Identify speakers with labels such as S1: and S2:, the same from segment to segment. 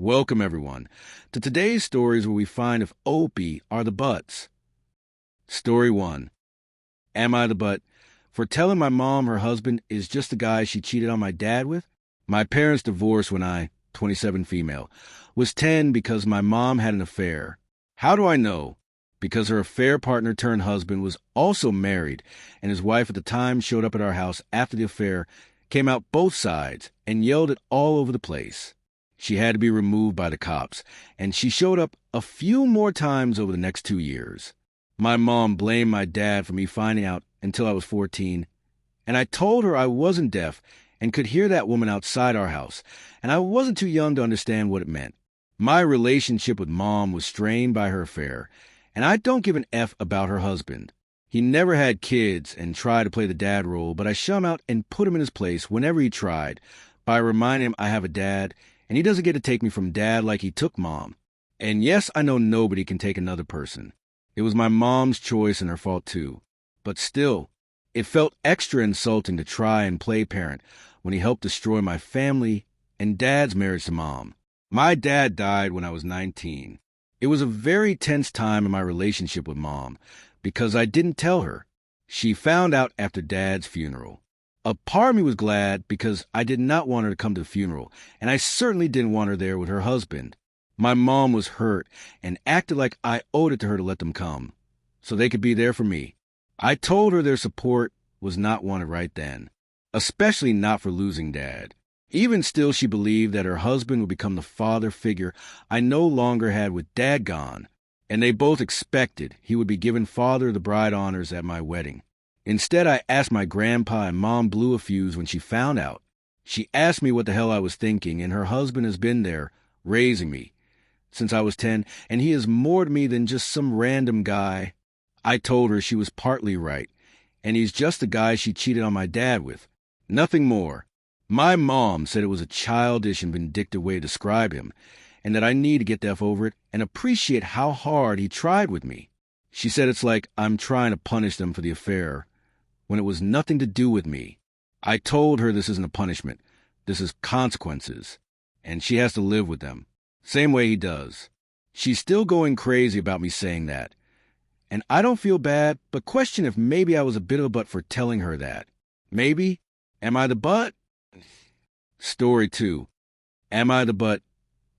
S1: Welcome, everyone, to today's stories where we find if Opie are the butts. Story 1. Am I the butt for telling my mom her husband is just the guy she cheated on my dad with? My parents divorced when I, 27 female, was 10 because my mom had an affair. How do I know? Because her affair partner turned husband was also married, and his wife at the time showed up at our house after the affair, came out both sides, and yelled it all over the place. She had to be removed by the cops, and she showed up a few more times over the next 2 years. My mom blamed my dad for me finding out until I was 14, and I told her I wasn't deaf and could hear that woman outside our house, and I wasn't too young to understand what it meant. My relationship with Mom was strained by her affair, and I don't give an F about her husband. He never had kids and tried to play the dad role, but I shut him out and put him in his place whenever he tried by reminding him I have a dad, and he doesn't get to take me from dad like he took Mom. And yes, I know nobody can take another person. It was my mom's choice and her fault too. But still, it felt extra insulting to try and play parent when he helped destroy my family and Dad's marriage to Mom. My dad died when I was 19. It was a very tense time in my relationship with Mom because I didn't tell her. She found out after Dad's funeral. A part of me was glad because I did not want her to come to the funeral, and I certainly didn't want her there with her husband. My mom was hurt and acted like I owed it to her to let them come, so they could be there for me. I told her their support was not wanted right then, especially not for losing Dad. Even still, she believed that her husband would become the father figure I no longer had with Dad gone, and they both expected he would be given father of the bride honors at my wedding. Instead, I asked my grandpa, and Mom blew a fuse when she found out. She asked me what the hell I was thinking, and her husband has been there, raising me, since I was 10, and he is more to me than just some random guy. I told her she was partly right, and he's just the guy she cheated on my dad with. Nothing more. My mom said it was a childish and vindictive way to describe him, and that I need to get the F over it and appreciate how hard he tried with me. She said it's like I'm trying to punish them for the affair, when it was nothing to do with me. I told her this isn't a punishment. This is consequences, and she has to live with them, same way he does. She's still going crazy about me saying that, and I don't feel bad, but question if maybe I was a bit of a butt for telling her that. Maybe? Am I the butt? Story 2. Am I the butt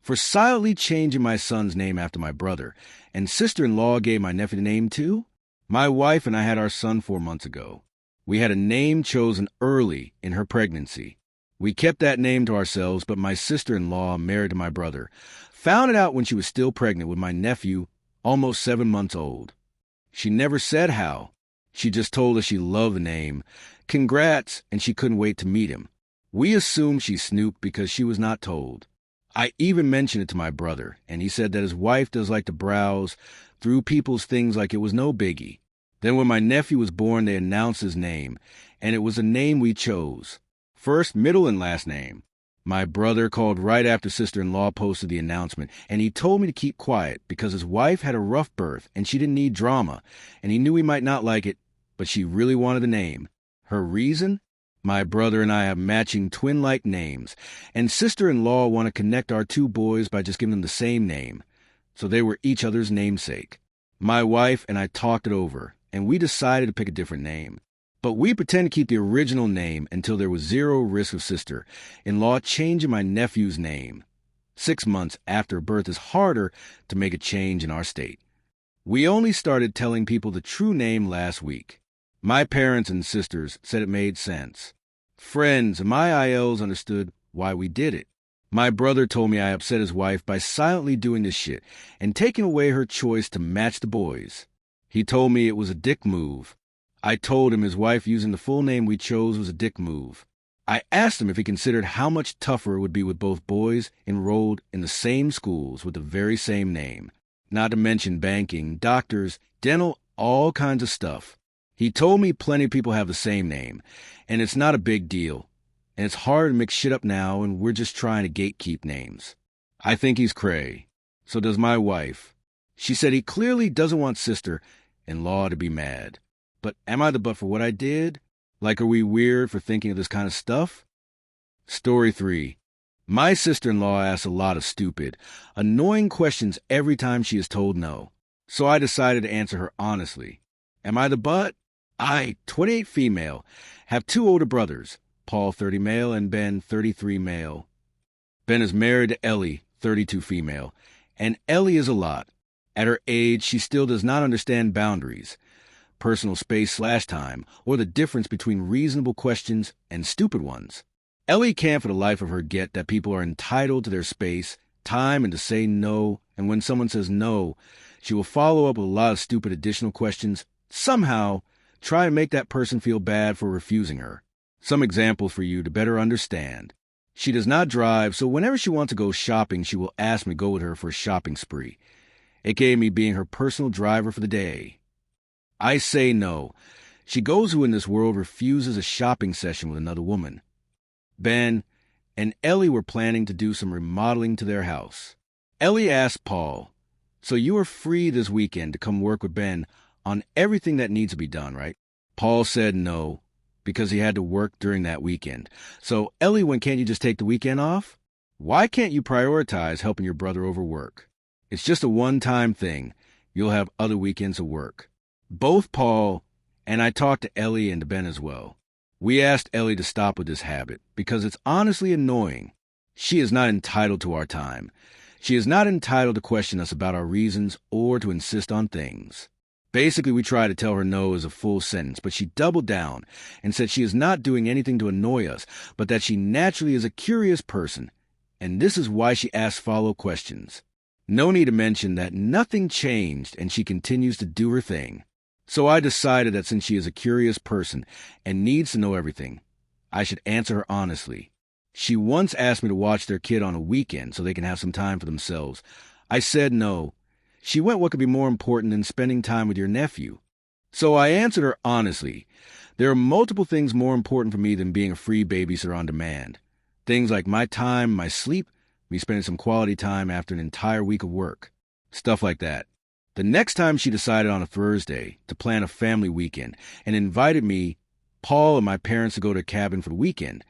S1: for silently changing my son's name after my brother, and sister-in-law gave my nephew the name too? My wife and I had our son 4 months ago. We had a name chosen early in her pregnancy. We kept that name to ourselves, but my sister-in-law, married to my brother, found it out when she was still pregnant with my nephew, almost 7 months old. She never said how. She just told us she loved the name. Congrats, and she couldn't wait to meet him. We assumed she snooped because she was not told. I even mentioned it to my brother, and he said that his wife does like to browse through people's things like it was no biggie. Then when my nephew was born, they announced his name, and it was a name we chose. First, middle, and last name. My brother called right after sister-in-law posted the announcement, and he told me to keep quiet because his wife had a rough birth and she didn't need drama, and he knew he might not like it, but she really wanted the name. Her reason? My brother and I have matching twin-like names, and sister-in-law want to connect our 2 boys by just giving them the same name, so they were each other's namesake. My wife and I talked it over, and we decided to pick a different name. But we pretended to keep the original name until there was zero risk of sister-in-law changing my nephew's name. 6 months after birth is harder to make a change in our state. We only started telling people the true name last week. My parents and sisters said it made sense. Friends and my ILs understood why we did it. My brother told me I upset his wife by silently doing this shit and taking away her choice to match the boys. He told me it was a dick move. I told him his wife using the full name we chose was a dick move. I asked him if he considered how much tougher it would be with both boys enrolled in the same schools with the very same name. Not to mention banking, doctors, dental, all kinds of stuff. He told me plenty of people have the same name, and it's not a big deal. And it's hard to mix shit up now, and we're just trying to gatekeep names. I think he's cray. So does my wife. She said he clearly doesn't want sister-in-law to be mad. But am I the butt for what I did? Like, are we weird for thinking of this kind of stuff? Story 3. My sister-in-law asks a lot of stupid, annoying questions every time she is told no. So I decided to answer her honestly. Am I the butt? I, 28 female, have 2 older brothers, Paul 30 male and Ben 33 male. Ben is married to Ellie, 32 female, and Ellie is a lot. At her age, she still does not understand boundaries, personal space/time, or the difference between reasonable questions and stupid ones. Ellie can't for the life of her get that people are entitled to their space, time, and to say no, and when someone says no, she will follow up with a lot of stupid additional questions, somehow try and make that person feel bad for refusing her. Some examples for you to better understand. She does not drive, so whenever she wants to go shopping, she will ask me to go with her for a shopping spree, aka me being her personal driver for the day. I say no. She goes who in this world refuses a shopping session with another woman. Ben and Ellie were planning to do some remodeling to their house. Ellie asked Paul, "So you are free this weekend to come work with Ben on everything that needs to be done, right?" Paul said no, because he had to work during that weekend. So Ellie went, "Can't you just take the weekend off? Why can't you prioritize helping your brother over work? It's just a one-time thing. You'll have other weekends of work." Both Paul and I talked to Ellie and to Ben as well. We asked Ellie to stop with this habit because it's honestly annoying. She is not entitled to our time. She is not entitled to question us about our reasons or to insist on things. Basically, we tried to tell her no as a full sentence, but she doubled down and said she is not doing anything to annoy us, but that she naturally is a curious person, and this is why she asks follow questions. No need to mention that nothing changed and she continues to do her thing. So I decided that since she is a curious person and needs to know everything, I should answer her honestly. She once asked me to watch their kid on a weekend so they can have some time for themselves. I said no. She went, "What could be more important than spending time with your nephew?" So I answered her honestly. There are multiple things more important for me than being a free babysitter on demand. Things like my time, my sleep, me spending some quality time after an entire week of work. Stuff like that. The next time she decided on a Thursday to plan a family weekend and invited me, Paul, and my parents to go to a cabin for the weekend,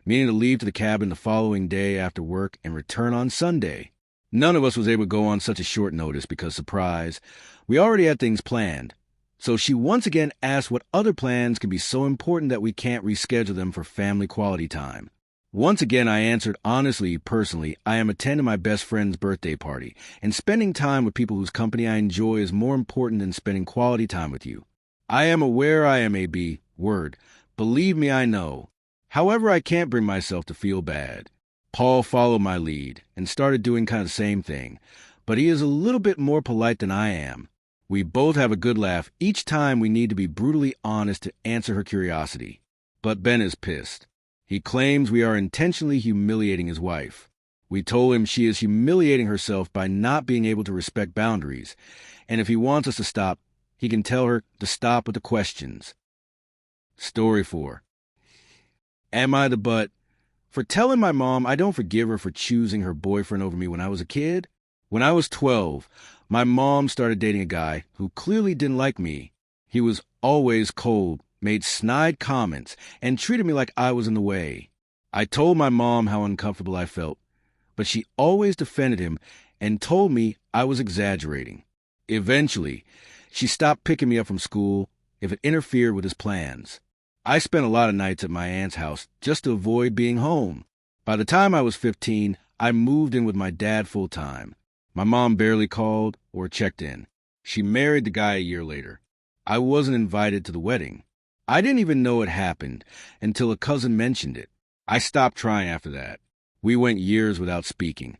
S1: meaning to leave to the cabin the following day after work and return on Sunday. None of us was able to go on such a short notice because, surprise, we already had things planned. So she once again asked what other plans can be so important that we can't reschedule them for family quality time. Once again, I answered honestly, personally, I am attending my best friend's birthday party, and spending time with people whose company I enjoy is more important than spending quality time with you. I am aware I am a B word. Believe me, I know. However, I can't bring myself to feel bad. Paul followed my lead and started doing kind of the same thing, but he is a little bit more polite than I am. We both have a good laugh each time we need to be brutally honest to answer her curiosity. But Ben is pissed. He claims we are intentionally humiliating his wife. We told him she is humiliating herself by not being able to respect boundaries, and if he wants us to stop, he can tell her to stop with the questions. Story 4. Am I the butt for telling my mom I don't forgive her for choosing her boyfriend over me when I was a kid? When I was 12, my mom started dating a guy who clearly didn't like me. He was always cold, made snide comments, and treated me like I was in the way. I told my mom how uncomfortable I felt, but she always defended him and told me I was exaggerating. Eventually, she stopped picking me up from school if it interfered with his plans. I spent a lot of nights at my aunt's house just to avoid being home. By the time I was 15, I moved in with my dad full time. My mom barely called or checked in. She married the guy a year later. I wasn't invited to the wedding. I didn't even know it happened until a cousin mentioned it. I stopped trying after that. We went years without speaking,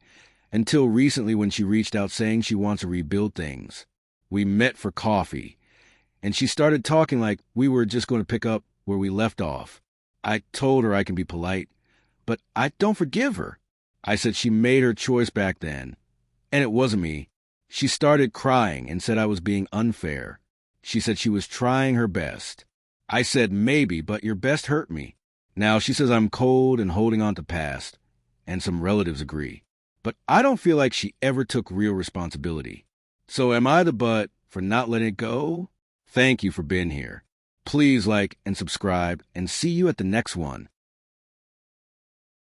S1: until recently when she reached out saying she wants to rebuild things. We met for coffee, and she started talking like we were just going to pick up where we left off. I told her I can be polite, but I don't forgive her. I said she made her choice back then, and it wasn't me. She started crying and said I was being unfair. She said she was trying her best. I said maybe, but your best hurt me. Now she says I'm cold and holding on to past, and some relatives agree. But I don't feel like she ever took real responsibility. So am I the butt for not letting it go? Thank you for being here. Please like and subscribe, and see you at the next one.